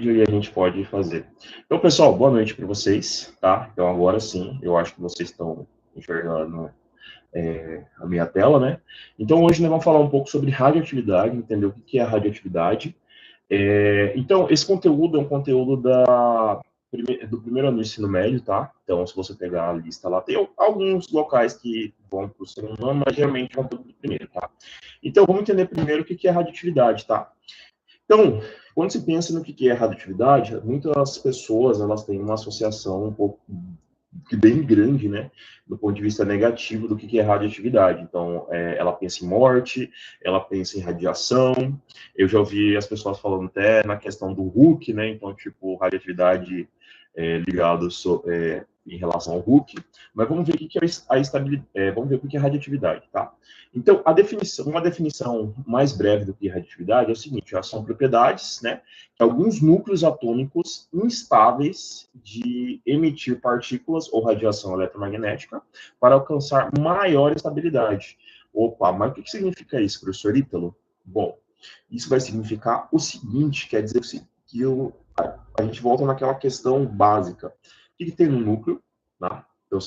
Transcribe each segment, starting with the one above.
e a gente pode fazer. Então, pessoal, boa noite para vocês, tá? Então, agora sim, eu acho que vocês estão enxergando a minha tela, né? Então, hoje nós vamos falar um pouco sobre radioatividade, entender o que é a radioatividade. Então, esse conteúdo é um conteúdo do primeiro ano do ensino médio, tá? Então, se você pegar a lista lá, tem alguns locais que vão para o segundo ano, mas geralmente vão para o primeiro, tá? Então, vamos entender primeiro o que é radioatividade, tá? Então, quando se pensa no que é radioatividade, muitas pessoas elas têm uma associação um pouco bem grande, né, do ponto de vista negativo do que é radioatividade. Então, ela pensa em morte, ela pensa em radiação. Eu já ouvi as pessoas falando até na questão do Hulk, né? Então, tipo, radioatividade ligado em relação ao Hulk. Mas vamos ver o que é a estabilidade. Vamos ver o que é radioatividade, tá? Então, uma definição mais breve do que é radioatividade é o seguinte: são propriedades, né, de alguns núcleos atômicos instáveis de emitir partículas ou radiação eletromagnética para alcançar maior estabilidade. Opa, mas o que significa isso, professor Ítalo? Bom, isso vai significar o seguinte, quer dizer que a gente volta naquela questão básica. O que tem no núcleo? Tá? Então,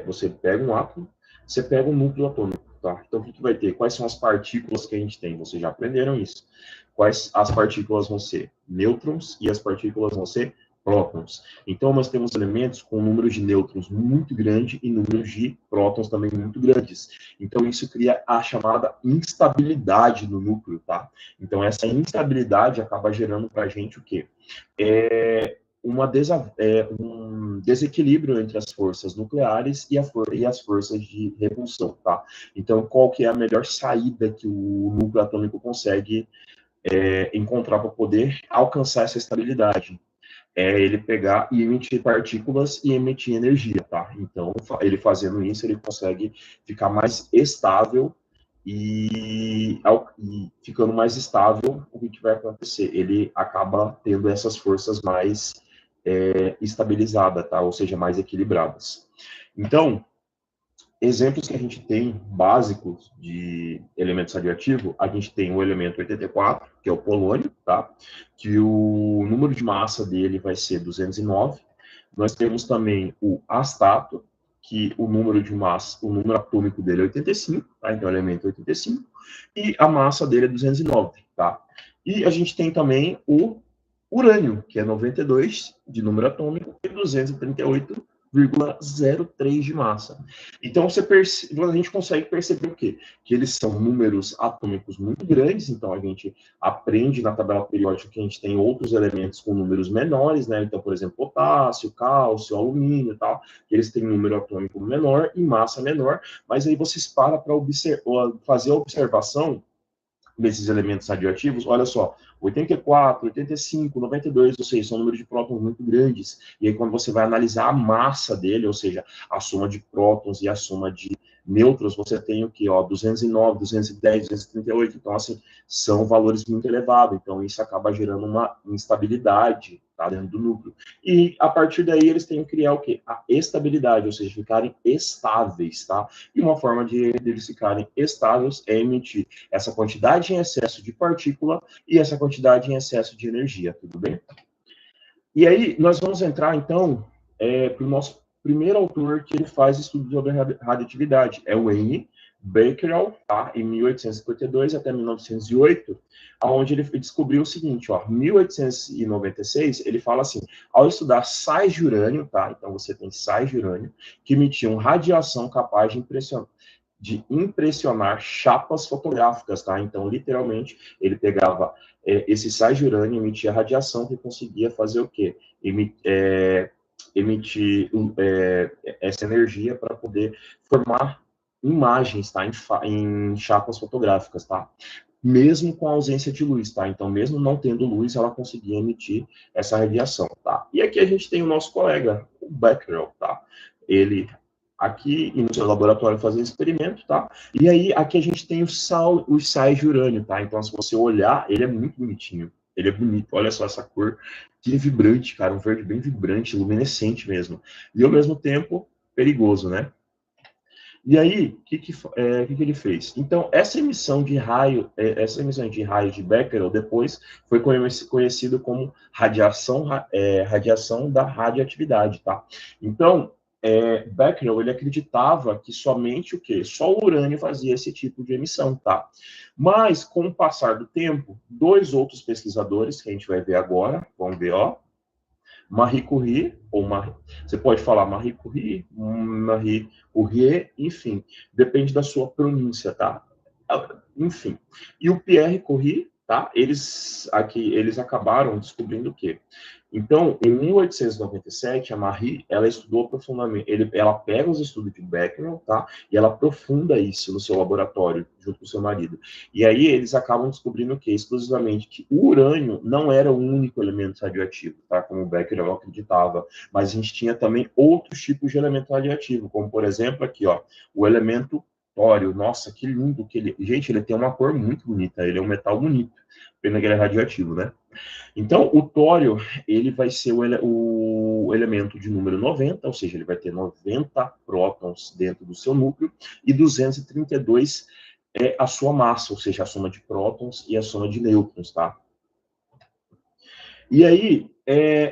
você pega um átomo, você pega um núcleo atômico. Tá? Então, o que vai ter? Quais são as partículas que a gente tem? Vocês já aprenderam isso. Quais as partículas vão ser? Nêutrons e as partículas vão ser prótons. Então, nós temos elementos com números de nêutrons muito grande e números de prótons também muito grandes. Então, isso cria a chamada instabilidade no núcleo, tá? Então, essa instabilidade acaba gerando para a gente o quê? Um desequilíbrio entre as forças nucleares e as forças de repulsão, tá? Então, qual que é a melhor saída que o núcleo atômico consegue encontrar para poder alcançar essa estabilidade? É ele pegar e emitir partículas e emitir energia, tá? Então, ele fazendo isso, ele consegue ficar mais estável e ficando mais estável, o que vai acontecer? Ele acaba tendo essas forças mais estabilizadas, tá? Ou seja, mais equilibradas. Então, exemplos que a gente tem básicos de elementos radioativos, a gente tem o elemento 84, que é o polônio, tá? Que o número de massa dele vai ser 209. Nós temos também o astato, que o número de massa, o número atômico dele é 85, tá? Então, o elemento 85, e a massa dele é 209, tá? E a gente tem também o urânio, que é 92 de número atômico e 238,03 de massa. Então, a gente consegue perceber o quê? Que eles são números atômicos muito grandes, então a gente aprende na tabela periódica que a gente tem outros elementos com números menores, né? Então, por exemplo, potássio, cálcio, alumínio e tal, eles têm número atômico menor e massa menor, mas aí vocês param para fazer a observação desses elementos radioativos, olha só, 84, 85, 92, ou seja, são números de prótons muito grandes. E aí, quando você vai analisar a massa dele, ou seja, a soma de prótons e a soma de nêutrons, você tem o que? 209, 210, 238. Então, assim, são valores muito elevados. Então, isso acaba gerando uma instabilidade, tá, dentro do núcleo. E, a partir daí, eles têm que criar o quê? A estabilidade, ou seja, ficarem estáveis, tá? E uma forma de eles ficarem estáveis é emitir essa quantidade em excesso de partícula e essa quantidade em excesso de energia, tudo bem? E aí, nós vamos entrar, então, para o nosso primeiro autor que ele faz estudo sobre radioatividade, é o N. Becquerel, tá? Em 1852 até 1908, onde ele descobriu o seguinte, ó, 1896, ele fala assim, ao estudar sais de urânio, tá? Então, você tem sais de urânio que emitiam radiação capaz de impressionar chapas fotográficas, tá? Então, literalmente, ele pegava esse sais de urânio, emitia radiação que conseguia fazer o quê? Emitir essa energia para poder formar imagens, tá? Em chapas fotográficas, tá? Mesmo com a ausência de luz, tá? Então, mesmo não tendo luz, ela conseguia emitir essa radiação, tá? E aqui a gente tem o nosso colega, o Becquerel, tá? Ele aqui no seu laboratório fazendo experimento, tá? E aí aqui a gente tem os sais de urânio, tá? Então, se você olhar, ele é muito bonitinho. Ele é bonito, olha só essa cor, que vibrante, cara, um verde bem vibrante, luminescente mesmo. E ao mesmo tempo, perigoso, né? E aí, que ele fez? Então, essa emissão de raio, de Becquerel depois foi conhecido como radiação da radioatividade, tá? Então, Becquerel, ele acreditava que somente o quê? Só o urânio fazia esse tipo de emissão, tá? Mas, com o passar do tempo, dois outros pesquisadores, que a gente vai ver agora, vamos ver, ó, Marie Curie, você pode falar Marie Curie, Marie Curie, enfim, depende da sua pronúncia, tá? Enfim. E o Pierre Curie, tá? Eles acabaram descobrindo o quê? Então, em 1897, a Marie, ela estudou profundamente, ela pega os estudos de Becquerel, tá? E ela aprofunda isso no seu laboratório, junto com o seu marido. E aí eles acabam descobrindo o quê? Exclusivamente que o urânio não era o único elemento radioativo, tá? Como o Becquerel acreditava. Mas a gente tinha também outros tipos de elemento radioativo, como, por exemplo, aqui, ó, o elemento tório. Nossa, que lindo que ele... Gente, ele tem uma cor muito bonita, ele é um metal bonito. Pena que ele é radioativo, né? Então, o tório, ele vai ser o elemento de número 90, ou seja, ele vai ter 90 prótons dentro do seu núcleo, e 232 é a sua massa, ou seja, a soma de prótons e a soma de nêutrons, tá? E aí,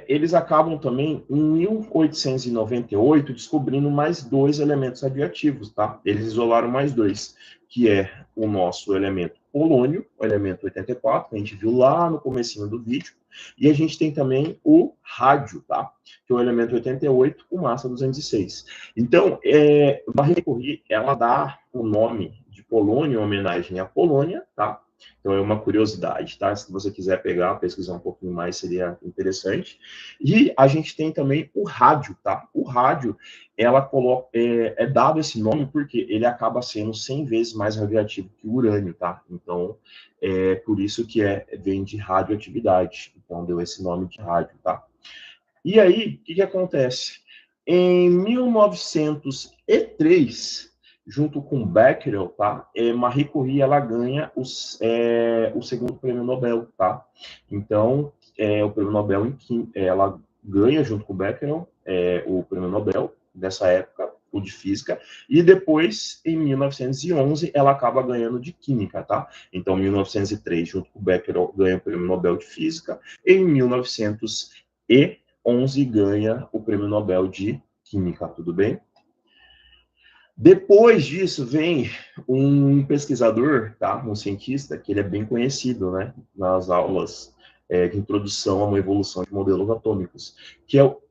eles acabam também, em 1898, descobrindo mais dois elementos radioativos, tá? Eles isolaram mais dois, que é o nosso elemento polônio, o elemento 84, que a gente viu lá no comecinho do vídeo, e a gente tem também o rádio, tá? Que é o elemento 88, com massa 206. Então, Marie Curie, ela dá o nome de polônio em homenagem à Polônia, tá? Então é uma curiosidade, tá? Se você quiser pegar, pesquisar um pouquinho mais, seria interessante. E a gente tem também o rádio, tá? O rádio, é dado esse nome porque ele acaba sendo 100 vezes mais radioativo que o urânio, tá? Então, é por isso que vem de radioatividade. Então, deu esse nome de rádio, tá? E aí, o que acontece? Em 1903, junto com Becquerel, tá? Marie Curie, ela ganha o segundo prêmio Nobel, tá? Então, o prêmio Nobel, ela ganha junto com Becquerel o prêmio Nobel nessa época, o de física, e depois, em 1911, ela acaba ganhando de química, tá? Então, em 1903, junto com Becquerel, ganha o prêmio Nobel de física, em 1911 ganha o prêmio Nobel de química, tudo bem? Depois disso vem um pesquisador, tá? Um cientista, que ele é bem conhecido, né? Nas aulas de introdução a uma evolução de modelos atômicos, que é o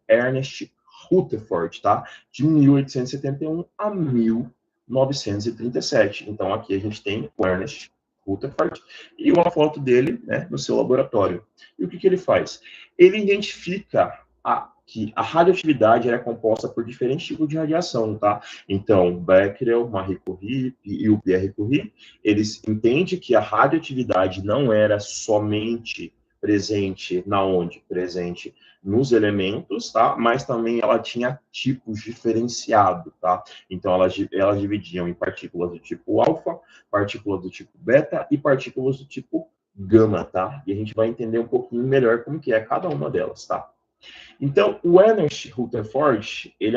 Ernest Rutherford, tá? De 1871 a 1937. Então, aqui a gente tem o Ernest Rutherford e uma foto dele, né, no seu laboratório. E o que ele faz? Ele identifica que a radioatividade era composta por diferentes tipos de radiação, tá? Então, Becquerel, Marie Curie e o Pierre Curie, eles entendem que a radioatividade não era somente presente na onde? Presente nos elementos, tá? Mas também ela tinha tipos diferenciados, tá? Então, elas dividiam em partículas do tipo alfa, partículas do tipo beta e partículas do tipo gama, tá? E a gente vai entender um pouquinho melhor como que é cada uma delas, tá? Então, o Ernest Rutherford, ele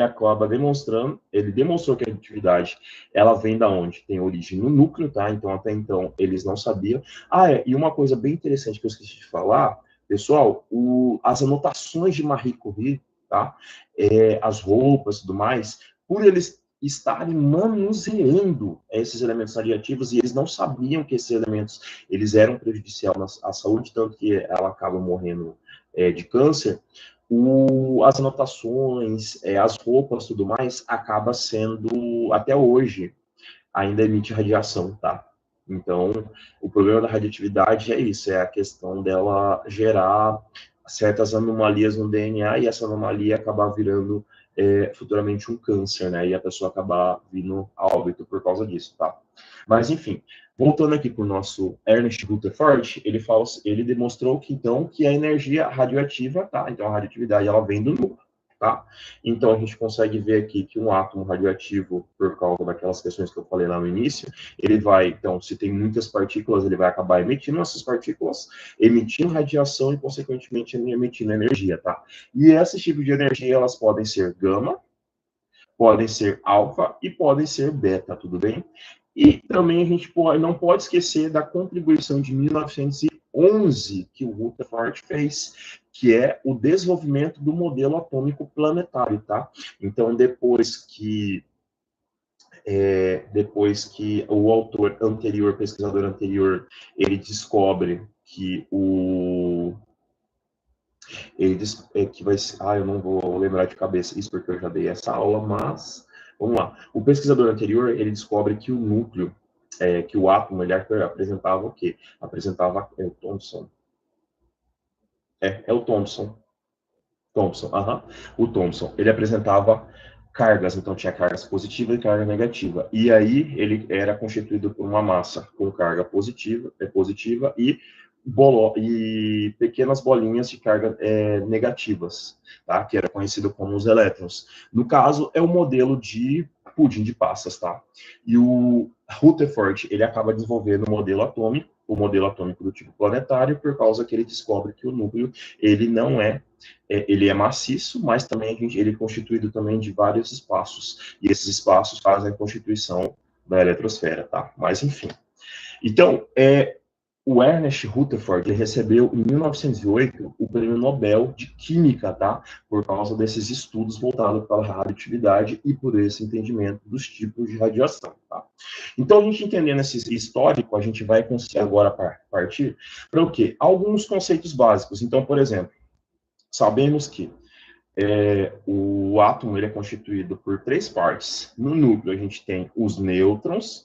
demonstrou que a radioatividade, ela vem da onde? Tem origem no núcleo, tá? Então, até então, eles não sabiam. E uma coisa bem interessante que eu esqueci de falar, pessoal, as anotações de Marie Curie, tá? As roupas e tudo mais, por eles estarem manuseando esses elementos radioativos e eles não sabiam que esses elementos, eles eram prejudiciais à saúde, tanto que ela acaba morrendo de câncer, as anotações, as roupas, tudo mais, acaba sendo, até hoje, ainda emite radiação, tá? Então, o problema da radioatividade é isso, é a questão dela gerar certas anomalias no DNA e essa anomalia acabar virando futuramente um câncer, né? E a pessoa acabar vindo a óbito por causa disso, tá? Mas, enfim, voltando aqui para o nosso Ernest Rutherford, ele demonstrou que, então, que a energia radioativa, tá? Então, a radioatividade, ela vem do núcleo, tá? Então, a gente consegue ver aqui que um átomo radioativo, por causa daquelas questões que eu falei lá no início, ele vai, então, se tem muitas partículas, ele vai acabar emitindo essas partículas, emitindo radiação e, consequentemente, emitindo energia, tá? E esses tipos de energia, elas podem ser gama, podem ser alfa e podem ser beta, tudo bem? E também a gente não pode esquecer da contribuição de 1911 que o Rutherford fez, que é o desenvolvimento do modelo atômico planetário, tá? Então, depois que o autor anterior, pesquisador anterior, ele descobre que que vai ser, eu não vou lembrar de cabeça isso porque eu já dei essa aula, mas vamos lá. O pesquisador anterior, ele descobre que o núcleo, que o átomo, ele apresentava o quê? Apresentava o Thomson. É o Thomson. Thomson, o Thomson, ele apresentava cargas, então tinha cargas positiva e carga negativa. E aí ele era constituído por uma massa com carga positiva e pequenas bolinhas de carga negativas, tá? Que era conhecido como os elétrons. No caso, é o modelo de pudim de passas, tá? E o Rutherford, ele acaba desenvolvendo o modelo atômico do tipo planetário, por causa que ele descobre que o núcleo, ele não ele é maciço, mas também ele é constituído também de vários espaços, e esses espaços fazem a constituição da eletrosfera, tá? Mas, enfim. Então, o Ernest Rutherford ele recebeu, em 1908, o Prêmio Nobel de Química, tá? Por causa desses estudos voltados para a radioatividade e por esse entendimento dos tipos de radiação, tá? Então, a gente entendendo esse histórico, a gente vai conseguir agora partir para o quê? Alguns conceitos básicos. Então, por exemplo, sabemos que o átomo ele é constituído por três partes. No núcleo, a gente tem os nêutrons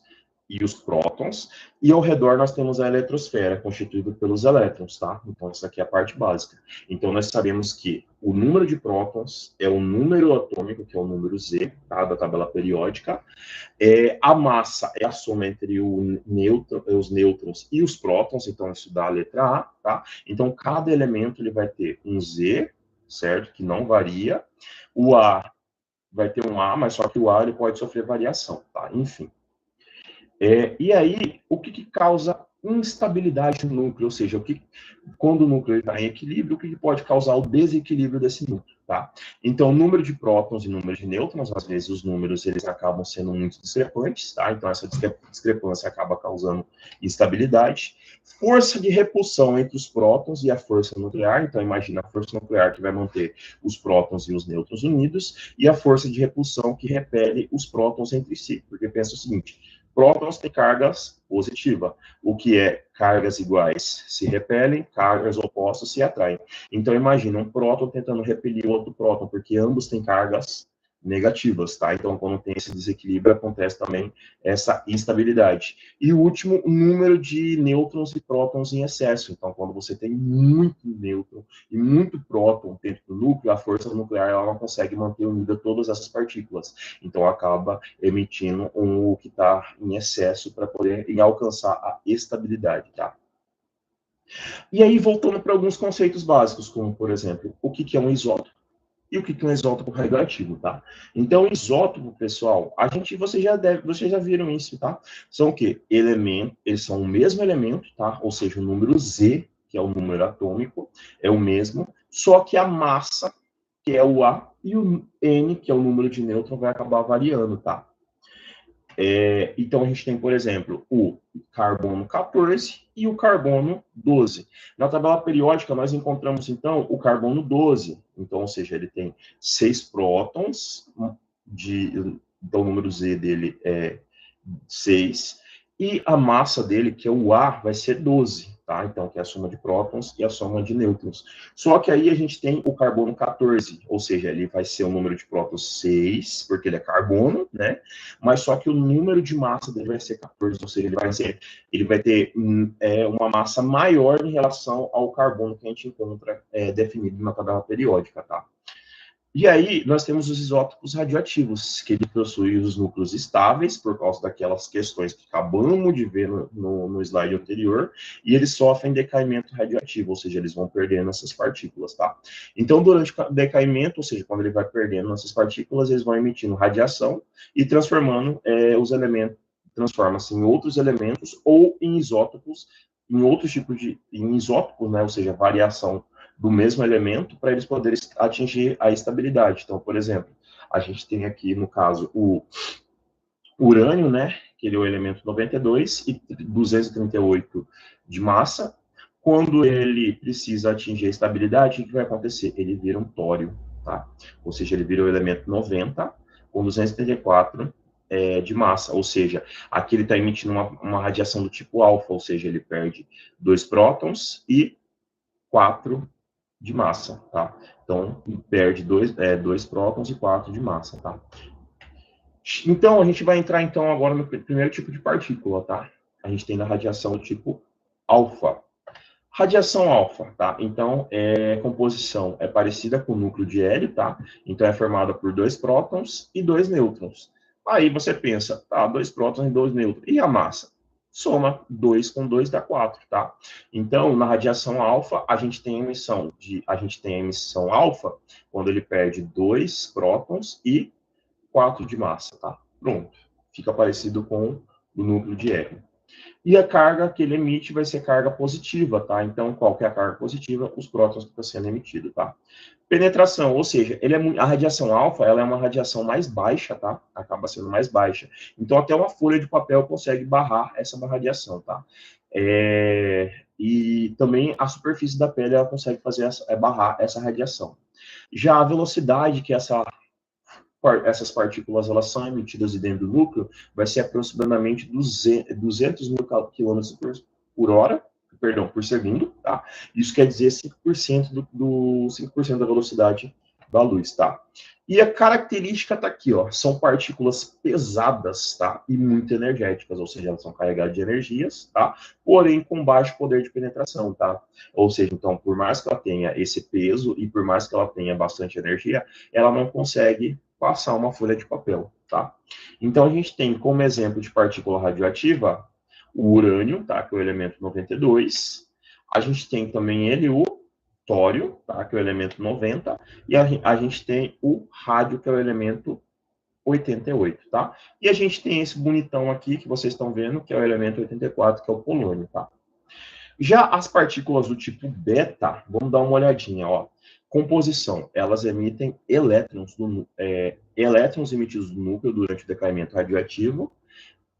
e os prótons, e ao redor nós temos a eletrosfera, constituída pelos elétrons, tá? Então, essa aqui é a parte básica. Então, nós sabemos que o número de prótons é o número atômico, que é o número Z, tá? Da tabela periódica. A massa é a soma entre os nêutrons e os prótons, então isso dá a letra A, tá? Então, cada elemento ele vai ter um Z, certo? Que não varia. O A vai ter um A, mas só que o A ele pode sofrer variação, tá? Enfim. E aí, o que causa instabilidade no núcleo? Ou seja, quando o núcleo está em equilíbrio, o que pode causar o desequilíbrio desse núcleo, tá? Então, o número de prótons e número de nêutrons, às vezes os números eles acabam sendo muito discrepantes, tá? Então, essa discrepância acaba causando instabilidade. Força de repulsão entre os prótons e a força nuclear. Então, imagina a força nuclear que vai manter os prótons e os nêutrons unidos e a força de repulsão que repele os prótons entre si. Porque pensa o seguinte, prótons têm cargas positivas, o que é cargas iguais se repelem, cargas opostas se atraem. Então, imagina um próton tentando repelir outro próton, porque ambos têm cargas negativas, tá? Então, quando tem esse desequilíbrio, acontece também essa instabilidade. E o último, o número de nêutrons e prótons em excesso. Então, quando você tem muito nêutron e muito próton dentro do núcleo, a força nuclear ela não consegue manter unida todas essas partículas. Então, acaba emitindo o que está em excesso para poder alcançar a estabilidade, tá? E aí, voltando para alguns conceitos básicos, como, por exemplo, o que é um isótopo? E o que é um isótopo radioativo, tá? Então, isótopo, pessoal, vocês já viram isso, tá? São o quê? Elementos, eles são o mesmo elemento, tá? Ou seja, o número Z, que é o número atômico, é o mesmo, só que a massa, que é o A, e o N, que é o número de nêutron, vai acabar variando, tá? Então, a gente tem, por exemplo, o carbono 14 e o carbono 12. Na tabela periódica, nós encontramos, então, o carbono 12. Então, ou seja, ele tem 6 prótons, então o número Z dele é 6, e a massa dele, que é o A, vai ser 12, tá? Então, que é a soma de prótons e a soma de nêutrons. Só que aí a gente tem o carbono 14, ou seja, ele vai ser o número de prótons 6, porque ele é carbono, né? Mas só que o número de massa dele vai ser 14, ou seja, ele vai ter uma massa maior em relação ao carbono que a gente encontra definido na tabela periódica, tá? E aí, nós temos os isótopos radioativos, que ele possui os núcleos estáveis, por causa daquelas questões que acabamos de ver no slide anterior, e eles sofrem decaimento radioativo, ou seja, eles vão perdendo essas partículas, tá? Então, durante o decaimento, ou seja, quando ele vai perdendo essas partículas, eles vão emitindo radiação e transformando os elementos, transforma-se em outros elementos ou em isótopos, em outros tipos em isótopos, né? Ou seja, variação do mesmo elemento para eles poderem atingir a estabilidade. Então, por exemplo, A gente tem aqui, no caso, o urânio, né, que ele é o elemento 92 e 238 de massa. Quando ele precisa atingir a estabilidade, o que vai acontecer? Ele vira um tório, tá? Ou seja, ele vira o elemento 90 com 234 de massa, ou seja, aqui ele está emitindo uma radiação do tipo alfa, ou seja, ele perde 2 prótons e 4 de massa, tá? Então, perde 2 prótons e 4 de massa, tá? Então, a gente vai entrar então agora no primeiro tipo de partícula, tá? A gente tem a radiação do tipo alfa. Radiação alfa, tá? Então, composição é parecida com o núcleo de hélio, tá? Então, é formada por 2 prótons e 2 nêutrons. Aí você pensa, tá, 2 prótons e 2 nêutrons. E a massa? Soma 2 com 2 dá 4, tá? Então, na radiação alfa, a gente tem a emissão alfa quando ele perde 2 prótons e 4 de massa, tá? Pronto. Fica parecido com o núcleo de hélio. E a carga que ele emite vai ser carga positiva, tá? Então, qual que é a carga positiva? Os prótons que estão sendo emitidos, tá? Penetração, ou seja, a radiação alfa, ela é uma radiação mais baixa, tá? Acaba sendo mais baixa. Então, até uma folha de papel consegue barrar essa radiação, tá? E também a superfície da pele, ela consegue barrar essa radiação. Já a velocidade que essas partículas elas são emitidas de dentro do núcleo, vai ser aproximadamente 200 mil quilômetros por segundo, tá? Isso quer dizer 5% 5% da velocidade da luz, tá? E a característica tá aqui, ó, são partículas pesadas, tá? E muito energéticas, ou seja, elas são carregadas de energias, tá? Porém, com baixo poder de penetração, tá? Ou seja, então, por mais que ela tenha esse peso e por mais que ela tenha bastante energia, ela não consegue passar uma folha de papel, tá? Então, a gente tem como exemplo de partícula radioativa o urânio, tá? Que é o elemento 92. A gente tem também o tório, tá? Que é o elemento 90. E a gente tem o rádio, que é o elemento 88, tá? E a gente tem esse bonitão aqui, que vocês estão vendo, que é o elemento 84, que é o polônio, tá? Já as partículas do tipo beta, vamos dar uma olhadinha, ó. Composição, elas emitem elétrons emitidos do núcleo durante o decaimento radioativo.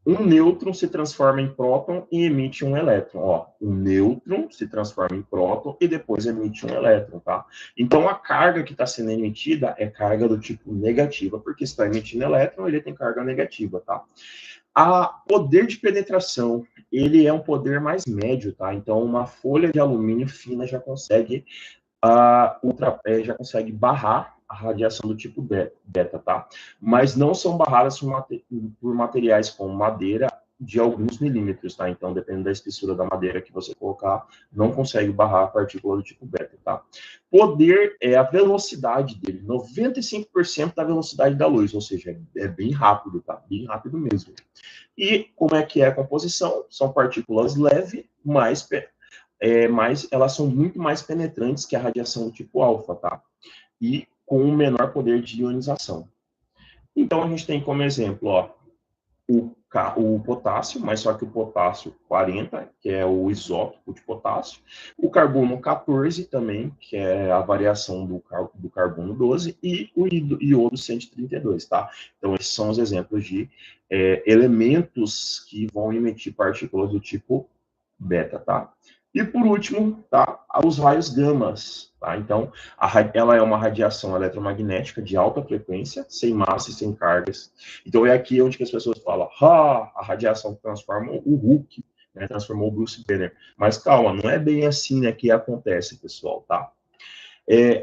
Um nêutron se transforma em próton e emite um elétron. Ó, um nêutron se transforma em próton e depois emite um elétron, tá? Então, a carga que está sendo emitida é carga do tipo negativa, porque se está emitindo elétron, ele tem carga negativa, tá? A poder de penetração, ele é um poder mais médio, tá? Então, uma folha de alumínio fina já consegue já consegue barrar a radiação do tipo beta, tá? Mas não são barradas por materiais como madeira de alguns milímetros, tá? Então, dependendo da espessura da madeira que você colocar, não consegue barrar a partícula do tipo beta, tá? Poder é a velocidade dele, 95% da velocidade da luz, ou seja, é bem rápido, tá? Bem rápido mesmo. E como é que é a composição? São partículas leves, mas elas são muito mais penetrantes que a radiação do tipo alfa, tá? E com um menor poder de ionização. Então, a gente tem como exemplo, ó, o potássio, mas só que o potássio 40, que é o isótopo de potássio, o carbono 14 também, que é a variação do carbono 12, e o iodo 132, tá? Então, esses são os exemplos de elementos que vão emitir partículas do tipo beta, tá? E por último, tá, os raios gamas, tá? Então, ela é uma radiação eletromagnética de alta frequência, sem massa e sem cargas. Então, é aqui onde que as pessoas falam, a radiação transforma o Hulk, né, transformou o Bruce Banner. Mas calma, não é bem assim, né, que acontece, pessoal, tá?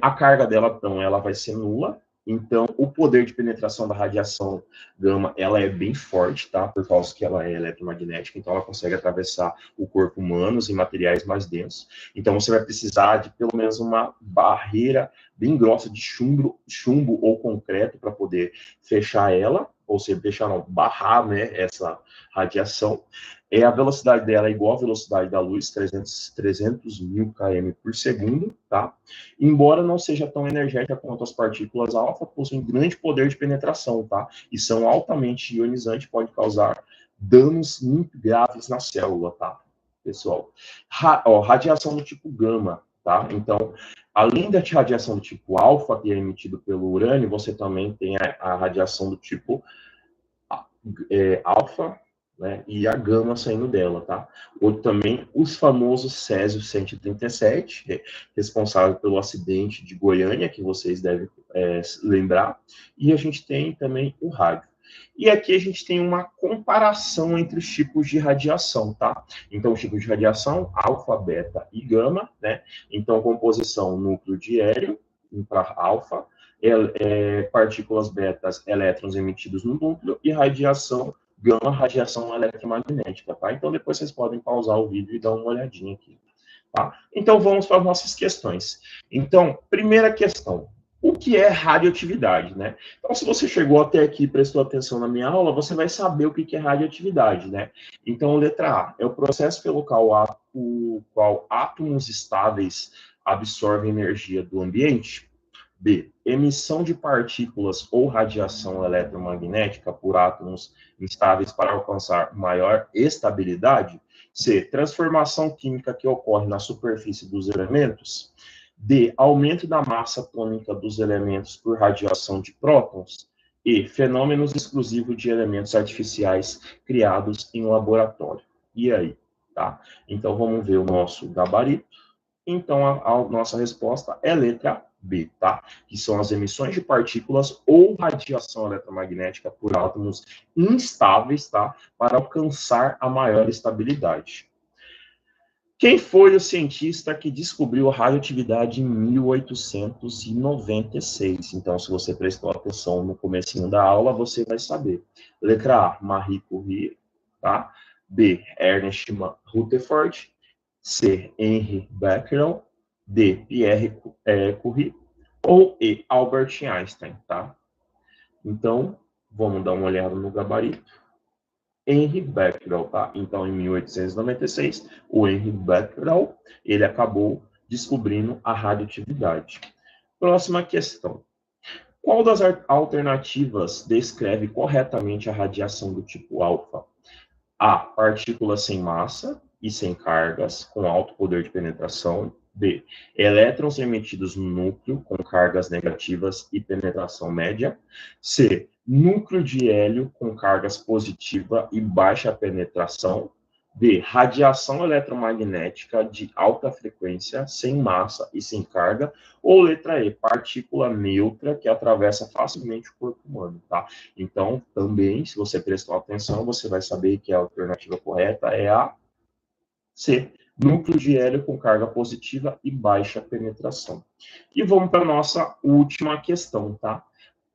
A carga dela, então, ela vai ser nula. Então, o poder de penetração da radiação gama, ela é bem forte, tá? Por causa que ela é eletromagnética, então ela consegue atravessar o corpo humano em materiais mais densos. Então, você vai precisar de pelo menos uma barreira bem grossa de chumbo ou concreto para poder fechar ela, ou seja, barrar, né, essa radiação. A velocidade dela é igual à velocidade da luz, 300 mil km por segundo, tá? Embora não seja tão energética quanto as partículas alfa, possuem grande poder de penetração, tá? E são altamente ionizantes, pode causar danos muito graves na célula, tá? Pessoal, radiação do tipo gama, tá? Então, além da radiação do tipo alfa, que é emitido pelo urânio, você também tem a radiação do tipo alfa, né, e a gama saindo dela, tá? Ou também os famosos Césio-137, responsável pelo acidente de Goiânia, que vocês devem lembrar, e a gente tem também o rádio. E aqui a gente tem uma comparação entre os tipos de radiação, tá? Então, os tipos de radiação, alfa, beta e gama, né? Então, composição núcleo de hélio, para alfa, partículas betas, elétrons emitidos no núcleo, e radiação gama, radiação eletromagnética, tá? Então, depois vocês podem pausar o vídeo e dar uma olhadinha aqui, tá? Então, vamos para as nossas questões. Então, primeira questão, o que é radioatividade, né? Então, se você chegou até aqui e prestou atenção na minha aula, você vai saber o que é radioatividade, né? Então, letra A, é o processo pelo qual átomos estáveis absorvem energia do ambiente. B, emissão de partículas ou radiação eletromagnética por átomos instáveis para alcançar maior estabilidade. C, transformação química que ocorre na superfície dos elementos. D, aumento da massa atômica dos elementos por radiação de prótons. E, fenômenos exclusivos de elementos artificiais criados em laboratório. E aí? Tá? Então, vamos ver o nosso gabarito. Então, a nossa resposta é letra B, tá? Que são as emissões de partículas ou radiação eletromagnética por átomos instáveis, tá? Para alcançar a maior estabilidade. Quem foi o cientista que descobriu a radioatividade em 1896? Então, se você prestou atenção no comecinho da aula, você vai saber. Letra A, Marie Curie, tá? B, Ernest Rutherford. C, Henry Becquerel. D, Pierre Curie. Ou E, Albert Einstein, tá? Então, vamos dar uma olhada no gabarito. Henry Becquerel, tá? Então, em 1896, o Henry Becquerel, ele acabou descobrindo a radioatividade. Próxima questão. Qual das alternativas descreve corretamente a radiação do tipo alfa? A, partículas sem massa e sem cargas, com alto poder de penetração. B, elétrons emitidos no núcleo, com cargas negativas e penetração média. C, núcleo de hélio com cargas positiva e baixa penetração. D, radiação eletromagnética de alta frequência, sem massa e sem carga. Ou letra E, partícula neutra que atravessa facilmente o corpo humano, tá? Então, também, se você prestar atenção, você vai saber que a alternativa correta é a C, núcleo de hélio com carga positiva e baixa penetração. E vamos para a nossa última questão, tá?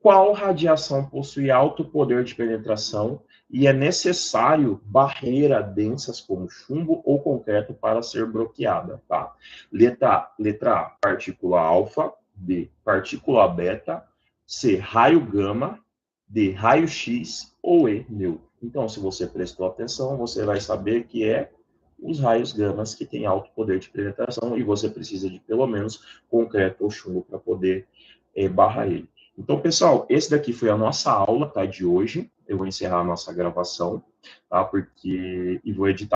Qual radiação possui alto poder de penetração e é necessário barreira densas como chumbo ou concreto para ser bloqueada, tá? Letra A, partícula alfa. B, partícula beta. C, raio gama. D, raio X. Ou E, neutro. Então, se você prestou atenção, você vai saber que é os raios gamas que têm alto poder de penetração e você precisa de pelo menos concreto ou chumbo para poder barrar ele. Então, pessoal, esse daqui foi a nossa aula, tá, de hoje. Eu vou encerrar a nossa gravação, tá, porque e vou editar